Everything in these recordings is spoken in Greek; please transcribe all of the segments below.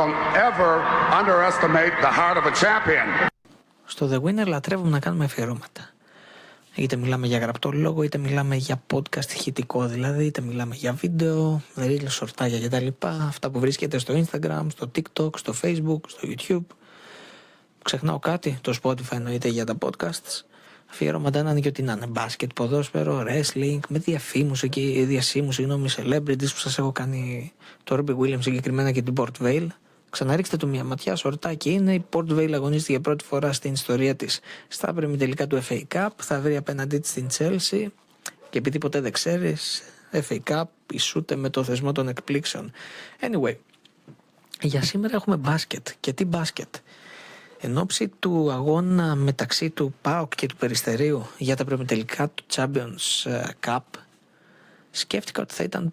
Ever underestimate the heart of a champion. Στο The Winner λατρεύουμε να κάνουμε αφιερώματα. Είτε μιλάμε για γραπτό λόγο, είτε μιλάμε για podcast ηχητικό δηλαδή, είτε μιλάμε για βίντεο, reels, σορτάκια κτλ. Αυτά που βρίσκεται στο Instagram, στο TikTok, στο Facebook, στο YouTube. Ξεχνάω κάτι, το Spotify εννοείται για τα podcasts. Αφιερώματα να είναι και ό,τι να είναι. Μπάσκετ, ποδόσφαιρο, wrestling, με διασύμους, celebrities που σας έχω κάνει, το Robbie Williams συγκεκριμένα και την Port Vale. Ξαναρίξτε του μια ματιά, σορτάκι είναι. Η Port Vale αγωνίστηκε για πρώτη φορά στην ιστορία της στα τελικά του FA Cup. Θα βρει απέναντί της την Chelsea. Και επειδή ποτέ δεν ξέρεις, FA Cup ισούται με το θεσμό των εκπλήξεων. Anyway, για σήμερα έχουμε μπάσκετ. Και τι μπάσκετ? Εν ώψη του αγώνα μεταξύ του ΠΑΟΚ και του Περιστερίου για τα προημιτελικά του Champions Cup, σκέφτηκα ότι θα ήταν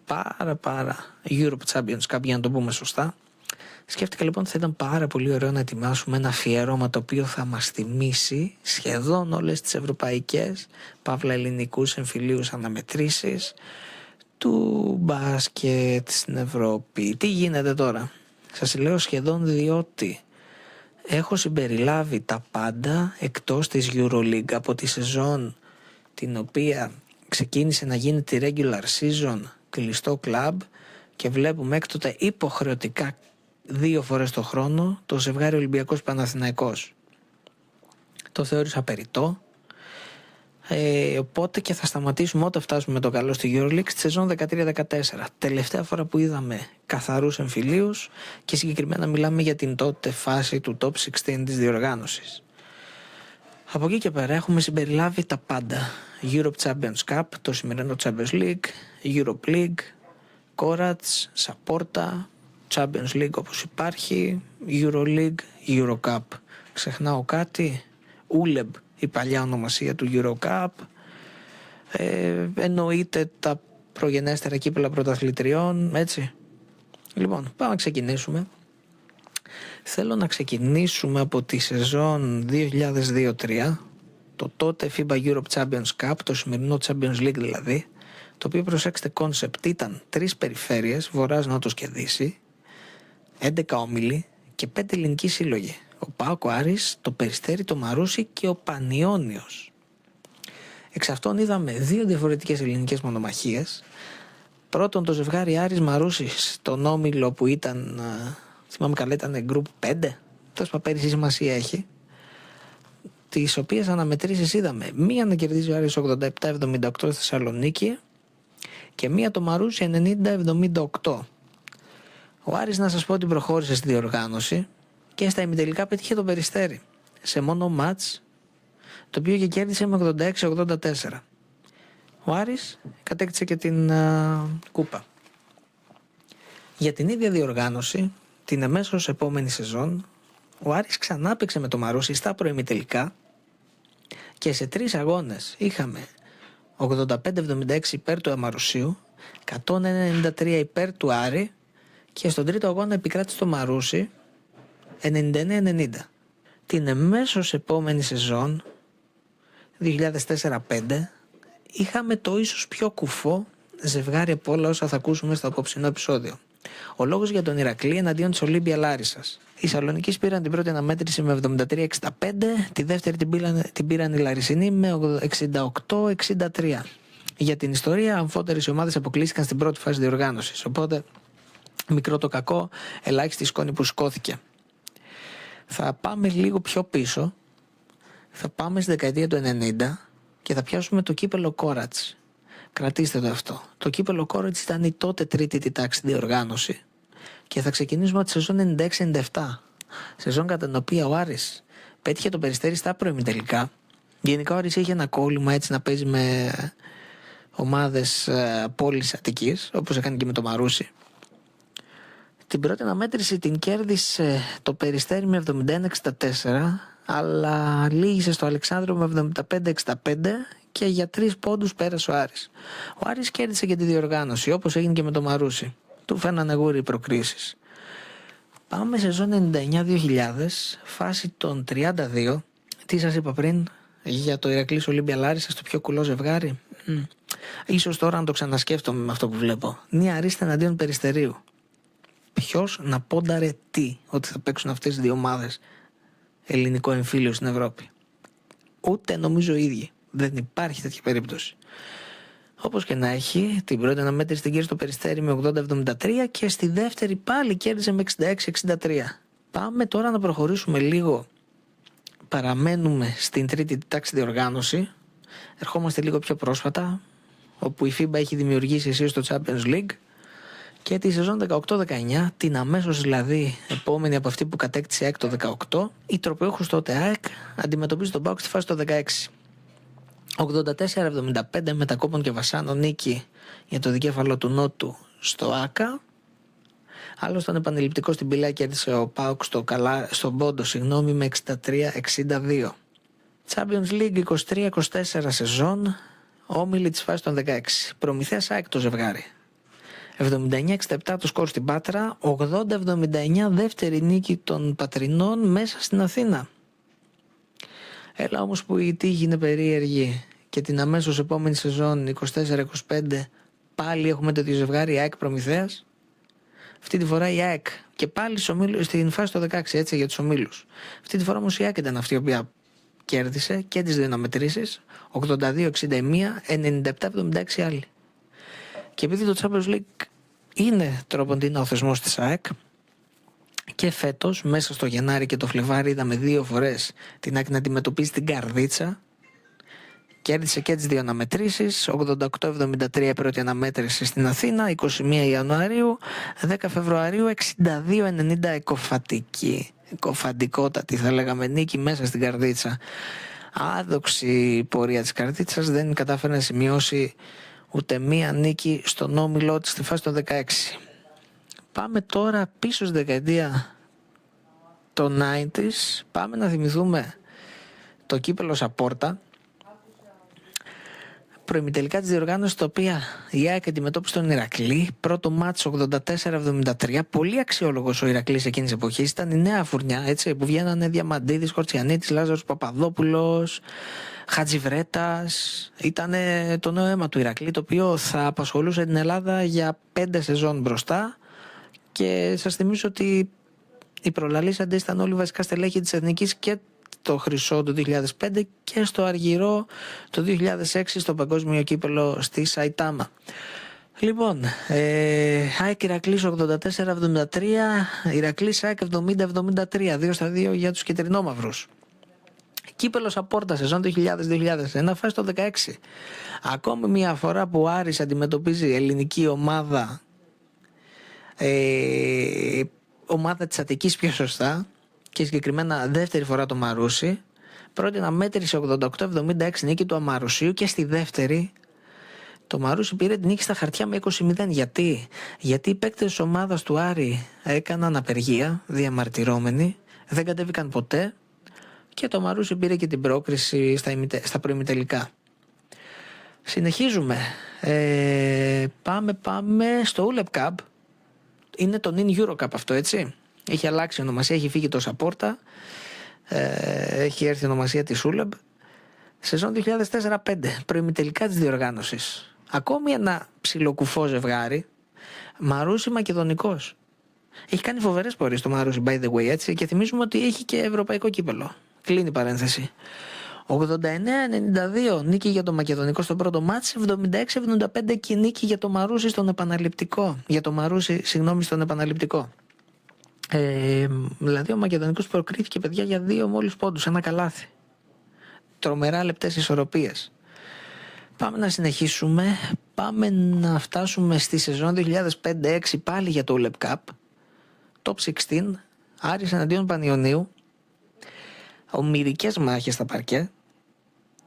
πάρα Europe Champions Cup, για να το πούμε σωστά. Σκέφτηκα λοιπόν ότι θα ήταν πάρα πολύ ωραίο να ετοιμάσουμε ένα αφιέρωμα το οποίο θα μας θυμίσει σχεδόν όλες τις ευρωπαϊκές, παύλα ελληνικούς εμφυλίους αναμετρήσεις του μπάσκετ στην Ευρώπη. Τι γίνεται τώρα? Σας λέω σχεδόν διότι έχω συμπεριλάβει τα πάντα εκτός της EuroLeague από τη σεζόν την οποία ξεκίνησε να γίνεται τη regular season κλειστό κλαμπ και βλέπουμε έκτοτε υποχρεωτικά 2 φορές το χρόνο το ζευγάρι Ολυμπιακός Παναθηναϊκός. Το θεώρησα περιττό, οπότε και θα σταματήσουμε όταν φτάσουμε με το καλό στη EuroLeague στη σεζόν 13-14. Τελευταία φορά που είδαμε καθαρούς εμφυλίους και συγκεκριμένα μιλάμε για την τότε φάση του Top 16 της διοργάνωσης. Από εκεί και πέρα έχουμε συμπεριλάβει τα πάντα. Europe Champions Cup, το σημερινό Champions League, Europe League, Corats, Saporta, Champions League όπως υπάρχει, EuroLeague, Eurocup. Ξεχνάω κάτι? Uleb, η παλιά ονομασία του Eurocup. Εννοείται τα προγενέστερα κύπελα πρωταθλητριών, έτσι. Λοιπόν, πάμε να ξεκινήσουμε. Θέλω να ξεκινήσουμε από τη σεζόν 2002-03, το τότε FIBA Europe Champions Cup, το σημερινό Champions League δηλαδή, το οποίο, προσέξτε, κόνσεπτ ήταν 3 περιφέρειες, Βορράς, Νότος και Δύση, 11 όμιλοι και 5 ελληνικοί σύλλογοι. Ο ΠΑΟΚ, ο Άρης, το Περιστέρι, το Μαρούσι και ο Πανιώνιος. Εξ αυτών είδαμε 2 διαφορετικές ελληνικές μονομαχίες. Πρώτον το ζευγάρι Άρης Μαρούσης, τον όμιλο που ήταν, θυμάμαι καλά, ήταν group 5, τόσο πέρυσι σημασία έχει, τις οποίες αναμετρήσεις είδαμε μία να κερδίζει ο Άρης 87-78 στη Θεσσαλονίκη και μία το Μαρούσι 90-78. Ο Άρης, να σας πω, ότι προχώρησε στη διοργάνωση και στα ημιτελικά πέτυχε το Περιστέρι σε μόνο μάτς, το οποίο και κέρδισε με 86-84. Ο Άρης κατέκτησε και την κούπα. Για την ίδια διοργάνωση, την εμέσως επόμενη σεζόν, ο Άρης ξανά παίξε με το Μαρούσι στα προημιτελικά και σε 3 αγώνες είχαμε 85-76 υπέρ του Αμαρουσίου, 193 υπέρ του Άρη και στον τρίτο αγώνα επικράτησε το Μαρούσι 99-90. Την εμέσως επόμενη σεζόν 2004-05 είχαμε το ίσως πιο κουφό ζευγάρι από όλα όσα θα ακούσουμε στο απόψινό επεισόδιο. Ο λόγος για τον Ηρακλή εναντίον της Ολύμπια Λάρισσας. Οι Σαλονικείς πήραν την πρώτη αναμέτρηση με 73-65, τη δεύτερη την πήραν οι Λαρισινοί με 68-63. Για την ιστορία, αμφότερες οι ομάδες αποκλείστηκαν στην πρώτη φάση διοργάνωσης, οπότε μικρό το κακό, ελάχιστη σκόνη που σκόθηκε. Θα πάμε λίγο πιο πίσω, θα πάμε στη δεκαετία του 90 και θα πιάσουμε το κύπελο Κόρατς. Κρατήστε το αυτό. Το κύπελο Κόρατς ήταν η τότε τρίτη τη τάξη διοργάνωση και θα ξεκινήσουμε από τη σεζόν 96-97. Σεζόν κατά την οποία ο Άρης πέτυχε το Περιστέρι στα προημιτελικά. Γενικά ο Άρης είχε ένα κόλλημα έτσι να παίζει με ομάδες πόλης Αττικής, όπως έκανε και με το Μαρούσι. Την πρώτη αναμέτρηση την κέρδισε το Περιστέρι με 71-64, αλλά λύγησε στο Αλεξάνδριο με 75-65 και για 3 πόντους πέρασε ο Άρης. Ο Άρης κέρδισε και τη διοργάνωση, όπως έγινε και με το Μαρούσι. Του φαίνανε γούρι οι προκρίσεις. Πάμε σεζόν 99-2000, φάση των 32. Τι σας είπα πριν για το Ηρακλής Ολύμπια Λάρισσα, το πιο κουλό ζευγάρι? Ίσως τώρα να το ξανασκέφτομαι με αυτό που βλέπω. Νέα Αρίστα εναντίον Περιστερίου. ποιος να πόνταρε τι, ότι θα παίξουν αυτές οι δύο ομάδες ελληνικό εμφύλιο στην Ευρώπη. Ούτε νομίζω οι ίδιοι. Δεν υπάρχει τέτοια περίπτωση. Όπως και να έχει, την πρώτη αναμέτρηση την κέρδισε το Περιστέρι με 80-73 και στη δεύτερη πάλι κέρδισε με 66-63. Πάμε τώρα να προχωρήσουμε λίγο. Παραμένουμε στην τρίτη τάξη διοργάνωση. Ερχόμαστε λίγο πιο πρόσφατα, όπου η FIBA έχει δημιουργήσει εσείς το Champions League και τη σεζόν 18-19, την αμέσως δηλαδή επόμενη από αυτή που κατέκτησε ΑΕΚ το 18, η τροπαιούχος τότε ΑΕΚ αντιμετωπίζει τον ΠΑΟΚ στη φάση το 16. 84-75 μετακόπων και βασάνων νίκη για το δικέφαλο του Νότου στο ΆΚΑ. Άλλο στον επανελλειπτικό στην Πηλαία κέρδισε ο ΠΑΟΚ στον Πόντο με 63-62. Champions League 23-24 σεζόν, όμιλοι της φάσης των 16. Προμηθέας ΑΕΚ το ζευγάρι. 79-67 το σκορ στην Πάτρα, 80-79 δεύτερη νίκη των Πατρινών μέσα στην Αθήνα. Έλα όμως που η τύχη είναι περίεργη και την αμέσως επόμενη σεζόν 24-25 πάλι έχουμε το ζευγάρι ΑΕΚ Προμηθέας. Αυτή τη φορά η ΑΕΚ και πάλι στην φάση το 16, έτσι, για τους ομίλους. Αυτή τη φορά όμως η ΑΕΚ ήταν αυτή η οποία κέρδισε και τις δύο αναμετρήσεις, 82-61, 97-76 άλλοι. Και επειδή το Champions League είναι τρόποντινά ο θεσμός της ΑΕΚ, και φέτος μέσα στο Γενάρη και το Φλεβάρι είδαμε δύο φορές την ΑΕΚ να αντιμετωπίζει την Καρδίτσα. Κέρδισε και τις δύο αναμετρήσεις, 88-73 η πρώτη αναμέτρηση στην Αθήνα, 21 Ιανουαρίου, 10 Φεβρουαρίου, 62-90 εκοφαντικότατη θα λέγαμε νίκη μέσα στην Καρδίτσα. Άδοξη πορεία της Καρδίτσας, δεν κατάφερε να σημειώσει ούτε μία νίκη στον όμιλό της στη φάση των 16. Πάμε τώρα πίσω στη δεκαετία των 90's, πάμε να θυμηθούμε το κύπελλο Σαπόρτα. Προημιτελικά της διοργάνωσης, τα οποία η ΑΕΚ αντιμετώπισε τον Ηρακλή. Πρώτο μάτς 84-73. Πολύ αξιόλογος ο Ηρακλής εκείνης της εποχής. Ήταν η νέα φουρνιά, έτσι, που βγαίνανε Διαμαντίδης, Κορτσιανίτης, Λάζαρος Παπαδόπουλος, Χατζιβρέτας. Ήταν το νέο αίμα του Ηρακλή, το οποίο θα απασχολούσε την Ελλάδα για 5 σεζόν μπροστά. Και σας θυμίζω ότι οι προλαλήσαντες ήταν όλοι βασικά στελέχη της Εθνικής και το χρυσό το 2005 και στο αργυρό το 2006 στο παγκόσμιο κύπελλο στη Σαϊτάμα. Λοιπόν, ΑΕΚ Ηρακλής 84-73, Ηρακλής ΑΕΚ 70-73, 2-2 για τους κυτρινόμαυρους. Κύπελλο Σαπόρτα σεζόν 2000-2001, φάση το 16. Ακόμη μια φορά που ο Άρης αντιμετωπίζει ελληνική ομάδα, ομάδα της Αττικής πιο σωστά, και συγκεκριμένα δεύτερη φορά το Μαρούσι. Πρώτη αναμέτρηση 88-76 νίκη του Αμαρουσίου και στη δεύτερη το Μαρούσι πήρε την νίκη στα χαρτιά με 20-0. Γιατί οι παίκτες της ομάδας του Άρη έκαναν απεργία, διαμαρτυρώμενοι, δεν κατέβηκαν ποτέ και το Μαρούσι πήρε και την πρόκριση στα προημιτελικά. Συνεχίζουμε. Πάμε στο ULEB Cup. Είναι το NIN Euro Cup αυτό, έτσι. Έχει αλλάξει ονομασία, έχει φύγει το Σαπόρτα, έχει έρθει η ονομασία της ULEB. Σεζόν 2004-5, προημιτελικά της διοργάνωσης. Ακόμη ένα ψιλοκουφό ζευγάρι, Μαρούσι Μακεδονικός. Έχει κάνει φοβερές πορείες το Μαρούσι, by the way, έτσι, και θυμίζουμε ότι έχει και ευρωπαϊκό κύπελλο. Κλείνει η παρένθεση. 89-92 νίκη για το Μακεδονικό στο πρώτο μάτς, 76-75 και νίκη για το Μαρούσι στον επαναληπτικό. Για το Μαρούσι, συγγνώμη, στον επαναληπτικό. Δηλαδή ο Μακεδονικός προκρίθηκε, παιδιά, για 2 μόλις πόντους, ένα καλάθι. Τρομερά λεπτές ισορροπίες. Πάμε να συνεχίσουμε. Πάμε να φτάσουμε στη σεζόν 2005-06 πάλι για το ULEB Cup. Top 16, Άρης εναντίον Πανιωνίου. Ομηρικές μάχες στα παρκέ.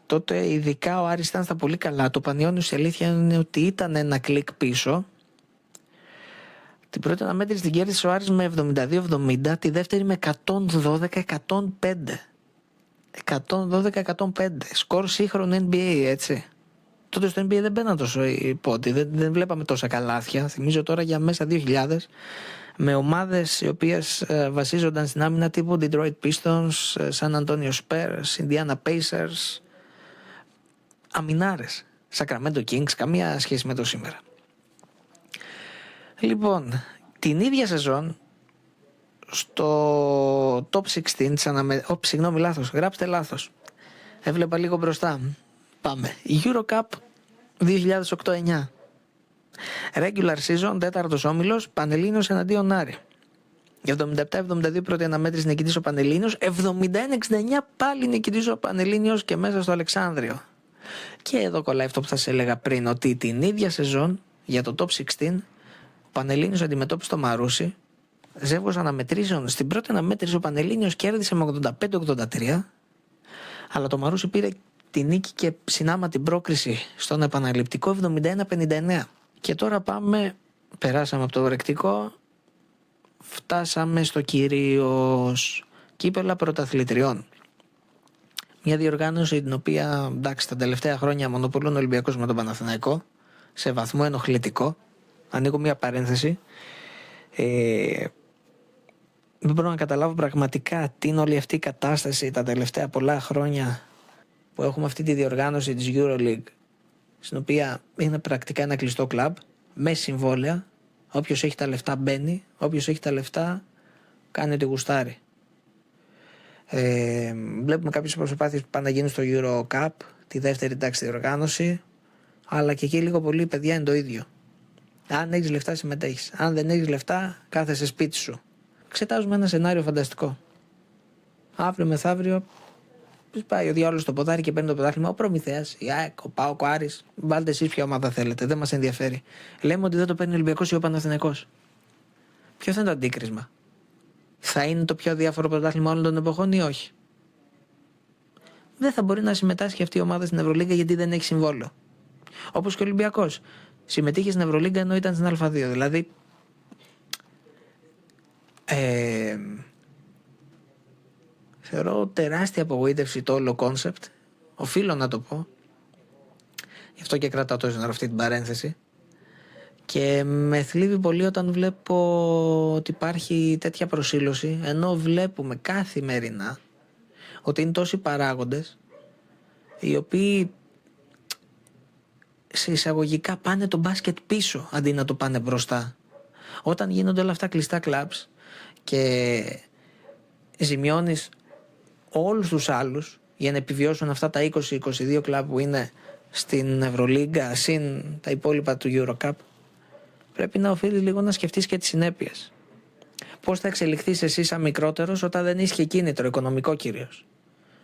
Τότε ειδικά ο Άρης ήταν στα πολύ καλά. Το Πανιώνιο, η αλήθεια είναι ότι ήταν ένα κλικ πίσω. Την πρώτη αναμέτρηση την κέρδισε ο Άρης με 72-70, τη δεύτερη με 112-105. 112-105. Σκορ σύγχρονο NBA, έτσι. Τότε στο NBA δεν μπαίναν τόσο οι πόντοι, δεν βλέπαμε τόσα καλάθια. Θυμίζω τώρα για μέσα 2000, με ομάδες οι οποίες βασίζονταν στην άμυνα τύπου Detroit Pistons, San Antonio Spurs, Indiana Pacers. Αμινάρες. Sacramento Kings, καμία σχέση με το σήμερα. Λοιπόν, Την ίδια σεζόν στο top 16 συγγνώμη, λάθος, γράψτε λάθος. Έβλεπα λίγο μπροστά. Πάμε. Eurocup 2008-9. Regular season, τέταρτος όμιλος, Πανελλήνιος εναντίον Άρη. 77-72 πρώτη αναμέτρηση νικητής ο Πανελλήνιος, 71-69 πάλι νικητής ο Πανελλήνιος και μέσα στο Αλεξάνδριο. Και εδώ κολλάει αυτό που θα σε έλεγα πριν, ότι την ίδια σεζόν για το top 16 ο Πανελλήνιος αντιμετώπισε το Μαρούσι. Ζεύγος αναμετρήσεων. Στην πρώτη αναμέτρηση ο Πανελλήνιος κέρδισε με 85-83, αλλά το Μαρούσι πήρε τη νίκη και συνάμα την πρόκριση στον επαναληπτικό 71-59. Και τώρα περάσαμε από το ορεκτικό, φτάσαμε στο κυρίως κύπελλα πρωταθλητριών. Μια διοργάνωση την οποία, εντάξει, τα τελευταία χρόνια μονοπολούν ο Ολυμπιακός με τον Παναθηναϊκό σε βαθμό ενοχλητικό. Ανοίγω μια παρένθεση. Δεν μπορώ να καταλάβω πραγματικά τι είναι όλη αυτή η κατάσταση τα τελευταία πολλά χρόνια που έχουμε αυτή τη διοργάνωση της EuroLeague, στην οποία είναι πρακτικά ένα κλειστό κλαμπ με συμβόλαια. Όποιος έχει τα λεφτά μπαίνει, όποιος έχει τα λεφτά κάνει ό,τι γουστάρει. Βλέπουμε κάποιες προσπάθειες που πάνε να γίνουν στο EuroCup, τη δεύτερη τάξη διοργάνωση, αλλά και εκεί λίγο πολύ παιδιά είναι το ίδιο. Αν έχεις λεφτά συμμετέχεις, αν δεν έχεις λεφτά κάθεσαι σπίτι σου. Εξετάζουμε ένα σενάριο φανταστικό. Αύριο μεθαύριο πάει ο διάολος στο ποδάρι και παίρνει το πρωτάθλημα. Ο Προμηθέας, η ΑΕΚ, ο ΠΑΟΚ, ο Άρης. Βάλτε εσείς ποια ομάδα θέλετε, δεν μας ενδιαφέρει. Λέμε ότι δεν το παίρνει ο Ολυμπιακός ή ο Παναθηναϊκός. Ποιο θα είναι το αντίκρισμα? Θα είναι το πιο διάφορο πρωτάθλημα όλων των εποχών ή όχι? Δεν θα μπορεί να συμμετάσχει αυτή η ομάδα στην Ευρωλίγκα γιατί δεν έχει συμβόλαιο. Όπως και ο Ολυμπιακός. Συμμετείχε στην Ευρωλίγκα ενώ ήταν στην Α2. Δηλαδή. Θεωρώ τεράστια απογοήτευση το όλο κόνσεπτ. Οφείλω να το πω. Γι' αυτό και κρατάω τόσο ώρα αυτή την παρένθεση. Και με θλίβει πολύ όταν βλέπω ότι υπάρχει τέτοια προσήλωση, ενώ βλέπουμε καθημερινά ότι είναι τόσοι παράγοντες οι οποίοι σε εισαγωγικά πάνε το μπάσκετ πίσω αντί να το πάνε μπροστά. Όταν γίνονται όλα αυτά κλειστά κλαμπς και ζημιώνεις όλους τους άλλους για να επιβιώσουν αυτά τα 20-22 κλαμπ που είναι στην Ευρωλίγκα συν τα υπόλοιπα του EuroCup, πρέπει να οφείλεις λίγο να σκεφτείς και τις συνέπειες. Πώς θα εξελιχθείς εσύ σαν μικρότερος όταν δεν είσαι κίνητρο, οικονομικό κυρίως.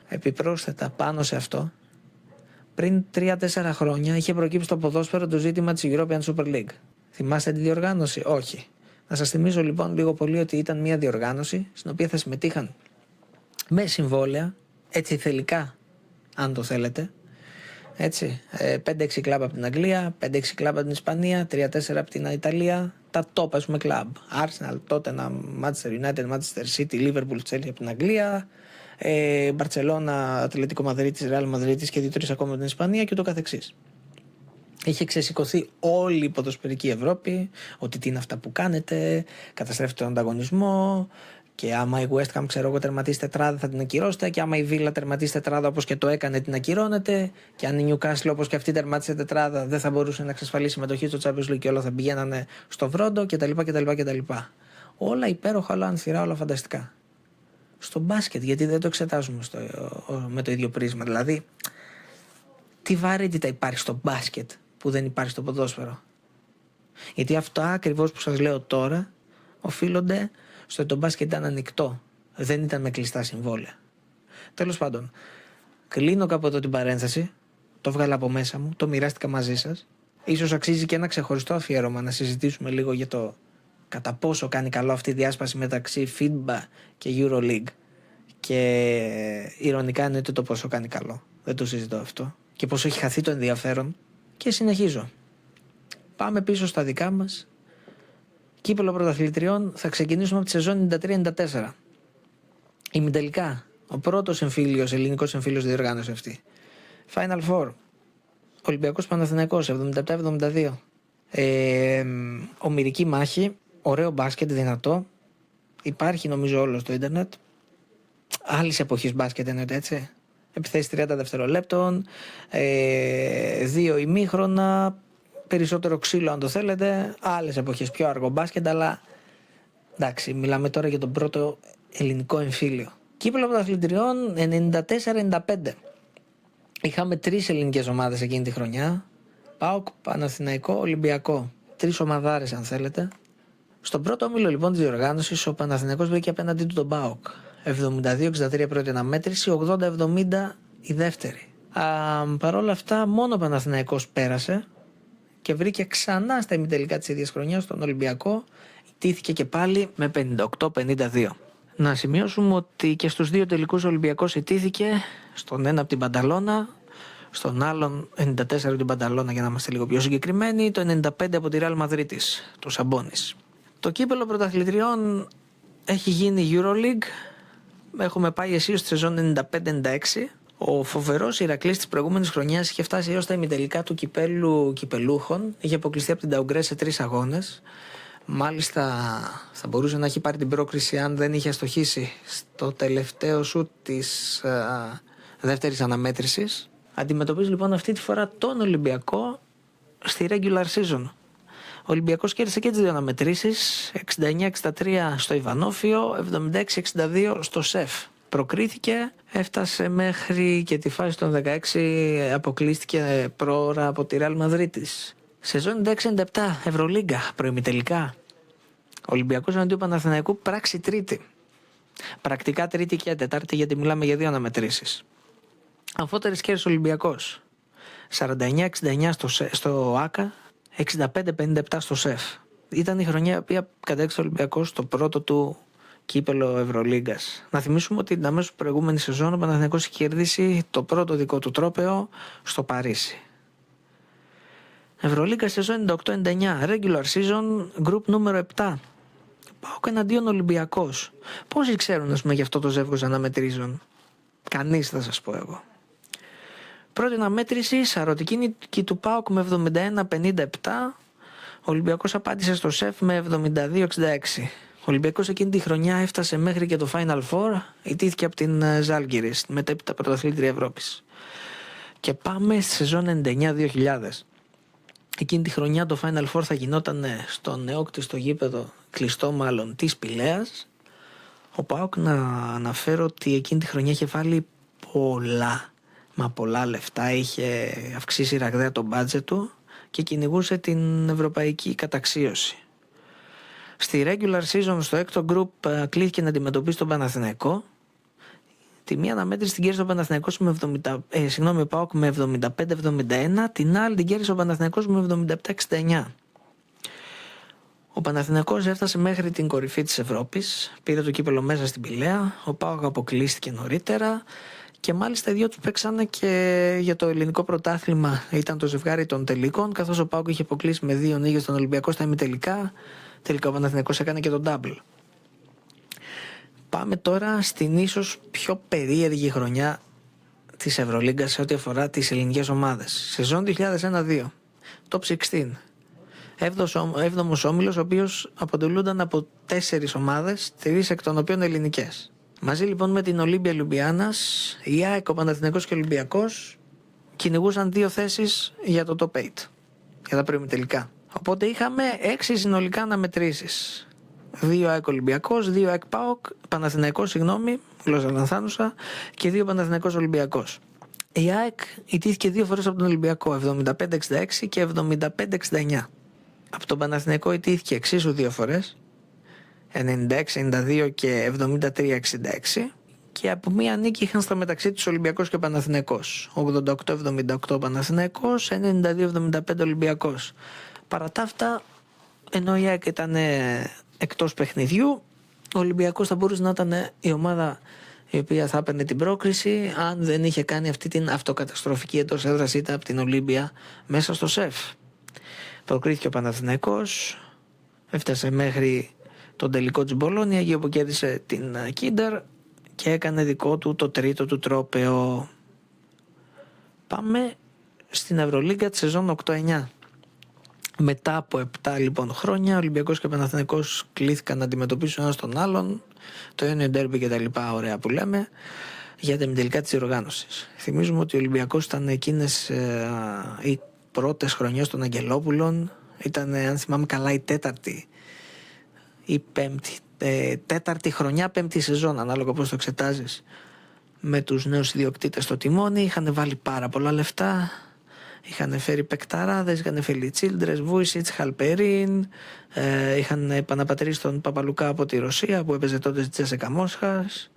Επιπρόσθετα πάνω σε αυτό, πριν 3-4 χρόνια είχε προκύψει στο ποδόσφαιρο το ζήτημα της European Super League. Θυμάστε τη διοργάνωση? Όχι. Να σας θυμίσω λοιπόν λίγο πολύ ότι ήταν μια διοργάνωση στην οποία θα συμμετείχαν με συμβόλαια, έτσι θελικά αν το θέλετε, έτσι, 5-6 κλαμπ από την Αγγλία, 5-6 κλαμπ από την Ισπανία, 3-4 από την Ιταλία, τα top ας πούμε κλαμπ. Arsenal, Tottenham, Manchester United, Manchester City, Liverpool, Chelsea από την Αγγλία, Μπαρτσελώνα, Ατλετικό Μαδρίτης, Ρεάλ Μαδρίτης και 2-3 ακόμα από την Ισπανία και ούτω καθεξής. Είχε ξεσηκωθεί όλη η ποδοσφαιρική Ευρώπη, ότι τι είναι αυτά που κάνετε, καταστρέφετε τον ανταγωνισμό. Και άμα η West Ham, ξέρω εγώ, τερματίσει τετράδα θα την ακυρώσετε. Και άμα η Villa τερματίσει τετράδα όπως και το έκανε, την ακυρώνετε. Και αν η Newcastle όπως και αυτή τερμάτισε τετράδα, δεν θα μπορούσε να εξασφαλίσει συμμετοχή στο Champions League και όλα θα πηγαίνανε στο βρόντο κτλ. Όλα υπέροχα, όλα ανθυρά, όλα φανταστικά. Στο μπάσκετ, γιατί δεν το εξετάζουμε με το ίδιο πρίσμα. Δηλαδή, τι βαρύτητα υπάρχει στο μπάσκετ που δεν υπάρχει στο ποδόσφαιρο? Γιατί αυτά ακριβώς που σας λέω τώρα οφείλονται στο ότι το μπάσκετ ήταν ανοιχτό. Δεν ήταν με κλειστά συμβόλαια. Τέλος πάντων, κλείνω κάπου εδώ την παρένθεση. Το βγάλα από μέσα μου, το μοιράστηκα μαζί σας. Ίσως αξίζει και ένα ξεχωριστό αφιέρωμα να συζητήσουμε λίγο για το κατά πόσο κάνει καλό αυτή η διάσπαση μεταξύ FIBA και EuroLeague. Και ηρωνικά εννοείται το πόσο κάνει καλό. Δεν το συζητώ αυτό. Και πόσο έχει χαθεί το ενδιαφέρον. Και συνεχίζω. Πάμε πίσω στα δικά μας. Κύπελλο πρωταθλητριών θα ξεκινήσουμε από τη σεζόν 93-94. Ημιτελικά. Ο πρώτος εμφύλιος, ελληνικός εμφύλιος διοργάνωση αυτή. Final Four. Ολυμπιακός Παναθηναϊκός 77-72. Ομηρική μάχη. Ωραίο μπάσκετ, δυνατό. Υπάρχει νομίζω όλο στο ίντερνετ. Άλλης εποχής μπάσκετ εννοείται, έτσι. Επιθέσεις 30 δευτερολέπτων. 2 ημίχρονα. Περισσότερο ξύλο αν το θέλετε. Άλλες εποχές πιο αργό μπάσκετ, αλλά Εντάξει, μιλάμε τώρα για τον πρώτο ελληνικό εμφύλιο. Κύπελλο Πρωταθλητριών 94-95. Είχαμε 3 ελληνικές ομάδες εκείνη τη χρονιά. ΠΑΟΚ, Παναθηναϊκό, Ολυμπιακό. 3 ομαδάρες αν θέλετε. Στον πρώτο όμιλο λοιπόν της διοργάνωσης ο Παναθηναϊκός βρήκε απέναντί του τον ΠΑΟΚ. 72-63 πρώτη αναμέτρηση, 80-70 η δεύτερη. Παρ' όλα αυτά μόνο ο Παναθηναϊκός πέρασε και βρήκε ξανά στα ημιτελικά της ίδιας χρονιάς τον Ολυμπιακό. Ιτήθηκε και πάλι με 58-52. Να σημειώσουμε ότι και στους 2 τελικούς ο Ολυμπιακός ιτήθηκε, στον ένα από την Μπανταλώνα, στον άλλον 94 από την Μπανταλώνα για να είμαστε λίγο πιο συγκεκριμένοι, το 95 από τη Ρεάλ Μαδρίτης, του Σαμπόνις. Το κύπελλο πρωταθλητριών έχει γίνει EuroLeague, έχουμε πάει αισίως στη σεζόν 95-96. Ο φοβερός Ηρακλής της προηγούμενης χρονιάς είχε φτάσει έως τα ημιτελικά του κυπέλλου κυπελούχων, είχε αποκλειστεί από την Νταουγκρέ σε 3 αγώνες. Μάλιστα θα μπορούσε να έχει πάρει την πρόκριση αν δεν είχε αστοχήσει στο τελευταίο σουτ της δεύτερης αναμέτρησης. Αντιμετωπίζει λοιπόν αυτή τη φορά τον Ολυμπιακό στη regular season. Ο Ολυμπιακός κέρδισε και τις 2 αναμετρήσεις, 69-63 στο Ιβανόφιο, 76-62 στο ΣΕΦ. Προκρίθηκε, έφτασε μέχρι και τη φάση των 16, αποκλείστηκε προώρα από τη Ρεάλ Μαδρίτης. Σεζόν 96-97, Ευρωλίγκα, προημιτελικά. Ολυμπιακός εναντίον Παναθηναϊκού, πράξη τρίτη. Πρακτικά τρίτη και τετάρτη, γιατί μιλάμε για 2 αναμετρήσεις. Αμφότερης κέρδισε ο Ολυμπιακός. 49-69 στο ΆΚΑ, 65-57 στο ΣΕΦ. Ήταν η χρονιά που κατέκτησε ο Ολυμπιακός το πρώτο του κύπελλο Ευρωλίγκας. Να θυμίσουμε ότι την αμέσως προηγούμενη σεζόν ο Παναθηναϊκός είχε κερδίσει το πρώτο δικό του τρόπαιο στο Παρίσι. Ευρωλίγκα σεζόν 98-99, regular season, group νούμερο 7. ΠΑΟΚ εναντίον Ολυμπιακός. Πόσοι ξέρουν για αυτό το ζεύγος αναμετρήσεων? Κανείς, θα σας πω εγώ. Πρώτη αναμέτρηση, σαρωτική νίκη του ΠΑΟΚ με 71-57. Ο Ολυμπιακός απάντησε στο ΣΕΦ με 72-66. Ο Ολυμπιακός εκείνη τη χρονιά έφτασε μέχρι και το Final Four, ιτήθηκε από την Ζάλγκιρις, μετέπειτα πρωταθλήτρια Ευρώπης. Και πάμε στη σεζόν 99-2000. Εκείνη τη χρονιά το Final Four θα γινόταν στο νεόκτιστο γήπεδο, κλειστό μάλλον, της Πηλαίας. Ο ΠΑΟΚ, να αναφέρω ότι εκείνη τη χρονιά είχε βάλει πολλά λεφτά, είχε αυξήσει ραγδαία το μπάτζετ του και κυνηγούσε την ευρωπαϊκή καταξίωση. Στη regular season στο έκτο group κλήθηκε να αντιμετωπίσει τον Παναθηναϊκό. Τη μία αναμέτρηση την κέρδισε ο Παναθηναϊκός ο ΠΑΟΚ με 75-71, την άλλη την κέρδισε ο Παναθηναϊκός με 77-69. Ο Παναθηναϊκός έφτασε μέχρι την κορυφή της Ευρώπης, πήρε το κύπελλο μέσα στην Πηλαία, ο ΠΑΟΚ αποκλείστηκε νωρίτερα και μάλιστα οι δύο τους παίξανε και για το ελληνικό πρωτάθλημα. Ήταν το ζευγάρι των τελικών, καθώς ο ΠΑΟΚ είχε αποκλείσει με 2 νίκες τον Ολυμπιακό στα ημιτελικά. Τελικά ο Παναθηναϊκός έκανε και τον double. Πάμε τώρα στην ίσως πιο περίεργη χρονιά της Ευρωλίγκας σε ό,τι αφορά τις ελληνικές ομάδες. Σεζόν 2001-2, top 16. 7ος όμιλος, ο οποίος αποτελούνταν από 4 ομάδες, 3 εκ των οποίων ελληνικές. Μαζί λοιπόν με την Ολύμπια Λιουμπιάνας, η ΑΕΚ, ο Παναθηναϊκός και ο Ολυμπιακός κυνηγούσαν 2 θέσεις για το top 8, για τα προημιτελικά. Οπότε είχαμε 6 συνολικά αναμετρήσεις. 2 ΑΕΚ Ολυμπιακός, 2 ΑΕΚ ΠΑΟΚ, Παναθηναϊκός, γλώσσα λανθάνουσα, και 2 Παναθηναϊκός Ολυμπιακός. Η ΑΕΚ ιτήθηκε 2 φορές από τον Ολυμπιακό, 75-66 και 75-69. Από τον Παναθηναϊκό ιτήθηκε εξίσου 2 φορές, 96-92 και 73-66. Και από μία νίκη είχαν στα μεταξύ τους Ολυμπιακός και Παναθηναϊκός. 88-78 Παναθηναϊκός, 92-75 Ολυμπιακός. Παρά τα αυτά, ενώ η ΑΕΚ ήταν εκτός παιχνιδιού, ο Ολυμπιακός θα μπορούσε να ήταν η ομάδα η οποία θα έπαιρνε την πρόκριση αν δεν είχε κάνει αυτή την αυτοκαταστροφική εντός έδρας ήττα από την Ολύμπια μέσα στο ΣΕΦ. Προκρίθηκε ο Παναθηναϊκός, έφτασε μέχρι τον τελικό της Μπολόνια, εκεί όπου κέρδισε την Κίντερ και έκανε δικό του το τρίτο του τρόπαιο. Πάμε στην Ευρωλίγκα τη σεζόν 8-9. Μετά από 7 λοιπόν χρόνια, ο Ολυμπιακός και ο Παναθηναϊκός κλήθηκαν να αντιμετωπίσουν ένας τον άλλον, το έννοιο ντέρμπι και τα λοιπά, ωραία που λέμε, για τα ημιτελικά της διοργάνωσης. Θυμίζουμε ότι ο Ολυμπιακός ήταν εκείνες οι πρώτες χρονιές των Αγγελόπουλων, ήταν, αν θυμάμαι καλά, η 4η ή 5η τέταρτη χρονιά, πέμπτη σεζόν, ανάλογα πώς το εξετάζεις, με τους νέους ιδιοκτήτες στο τιμόνι. Είχαν βάλει πάρα πολλά λεφτά. Είχαν φέρει παικταράδες, είχαν φέρει Τσίλντρες, Βούισιτς, Χαλπερίν. Είχαν επαναπατρίσει τον Παπαλουκά από τη Ρωσία που έπαιζε τότε στη Τσέσεκα Μόσχας.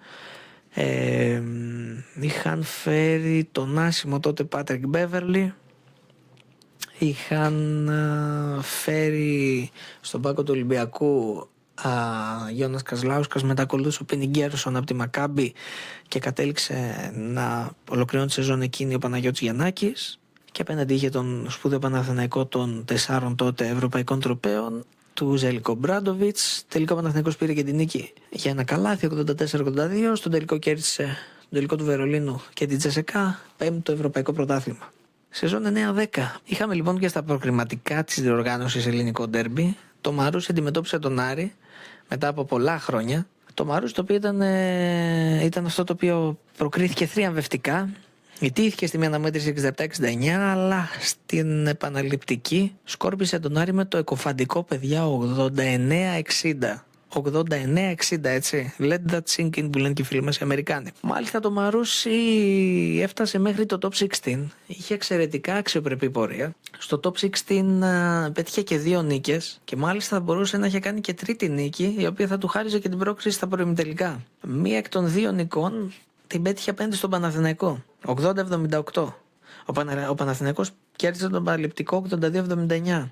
Είχαν φέρει τον άσημο τότε Πάτρικ Μπέβερλι. Είχαν φέρει στον πάγκο του Ολυμπιακού Γιώνας Κασλάουσκας, μετά ακολούθησε ο Πίνι Γκέρσον από τη Μακάμπι και κατέληξε να ολοκληρώνει τη σεζόν εκείνη ο Παναγιώτης Γιαννάκης, και απέναντι είχε τον σπουδαίο Παναθηναϊκό των 4 τότε ευρωπαϊκών τροπαίων του Ζέλικο Μπράντοβιτς. Τελικά ο Παναθηναϊκός πήρε και την νίκη για ένα καλάθι 84-82. Στον τελικό κέρδισε τον τελικό του Βερολίνου και την Τσεσεκά, 5ο ευρωπαϊκό πρωτάθλημα. Σεζόν 9-10. Είχαμε λοιπόν και στα προκριματικά της διοργάνωσης ελληνικό ντέρμπι. Το Μαρούσι αντιμετώπισε τον Άρη μετά από πολλά χρόνια. Το Μαρούσι το οποίο ήταν αυτό το οποίο προκρίθηκε θριαμβευτικά. Ιτήθηκε στη μία αναμέτρηση 67-69, αλλά στην επαναληπτική σκόρπισε τον Άρη με το εκοφαντικό, παιδιά, 89-60. 89-60, έτσι. Let that sink in, που λένε και οι φίλοι μας οι Αμερικάνοι. Μάλιστα το Μαρούσι έφτασε μέχρι το top 16. Είχε εξαιρετικά αξιοπρεπή πορεία. Στο top 16 πέτυχε και 2 νίκες και μάλιστα θα μπορούσε να είχε κάνει και τρίτη νίκη, η οποία θα του χάριζε και την πρόκριση στα προημιτελικά. Μία εκ των 2 νικών την πέτυχε απέναντι στον Παναθηναϊκό. 80-78. Ο Παναθηναϊκός κέρδισε τον παραληπτικό 82-79.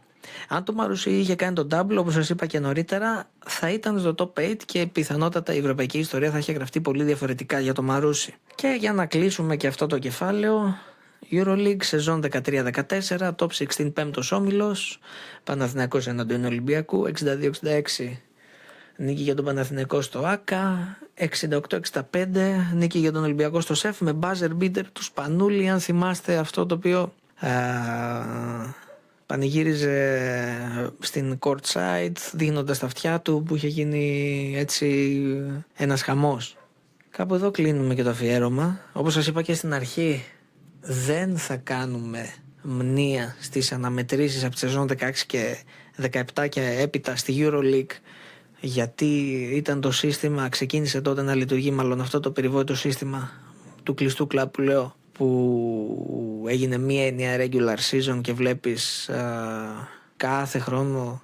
Αν το Μαρούσι είχε κάνει τον double, όπως σας είπα και νωρίτερα, θα ήταν στο top 8 και πιθανότατα η ευρωπαϊκή ιστορία θα είχε γραφτεί πολύ διαφορετικά για το Μαρούσι. Και για να κλείσουμε και αυτό το κεφάλαιο, EuroLeague σεζόν 13-14, top 16 πέμπτος όμιλος, Παναθηναϊκός εναντίον Ολυμπιακού, 62-66. Νίκη για τον Παναθηναϊκό στο ΆΚΑ, 68-65. Νίκη για τον Ολυμπιακό στο ΣΕΦ με buzzer beater του Σπανούλη, αν θυμάστε, αυτό το οποίο πανηγύριζε στην court side δίνοντας τα αυτιά του, που είχε γίνει έτσι ένας χαμός. Κάπου εδώ κλείνουμε και το αφιέρωμα. Όπως σας είπα και στην αρχή, δεν θα κάνουμε μνήα στις αναμετρήσεις από τη σεζόν 16 και 17 και έπειτα στη EuroLeague, γιατί ήταν το σύστημα, ξεκίνησε τότε να λειτουργεί μάλλον αυτό το περιβόητο σύστημα του κλειστού κλαμπ που λέω, που έγινε μία ενιαία regular season και βλέπεις κάθε χρόνο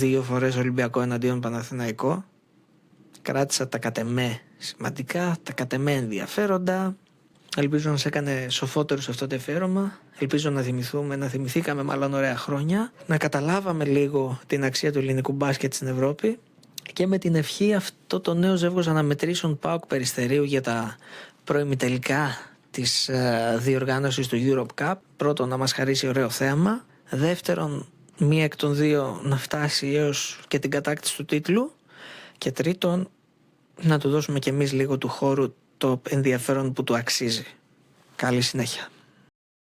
2 φορές Ολυμπιακό εναντίον Παναθηναϊκό. Κράτησα τα κατεμέ σημαντικά, τα κατεμέ ενδιαφέροντα. Ελπίζω να σε έκανε σοφότερο σε αυτό το αφιέρωμα. Ελπίζω να θυμηθήκαμε μάλλον ωραία χρόνια, να καταλάβαμε λίγο την αξία του ελληνικού μπάσκετ στην Ευρώπη, και με την ευχή αυτό το νέο ζεύγος αναμετρήσεων ΠΑΟΚ Περιστερίου για τα προημιτελικά της διοργάνωσης του Europe Cup, πρώτον να μας χαρίσει ωραίο θέαμα, δεύτερον μία εκ των 2 να φτάσει έως και την κατάκτηση του τίτλου, και τρίτον να του δώσουμε κι εμείς λίγο του χώρου το ενδιαφέρον που του αξίζει. Καλή συνέχεια.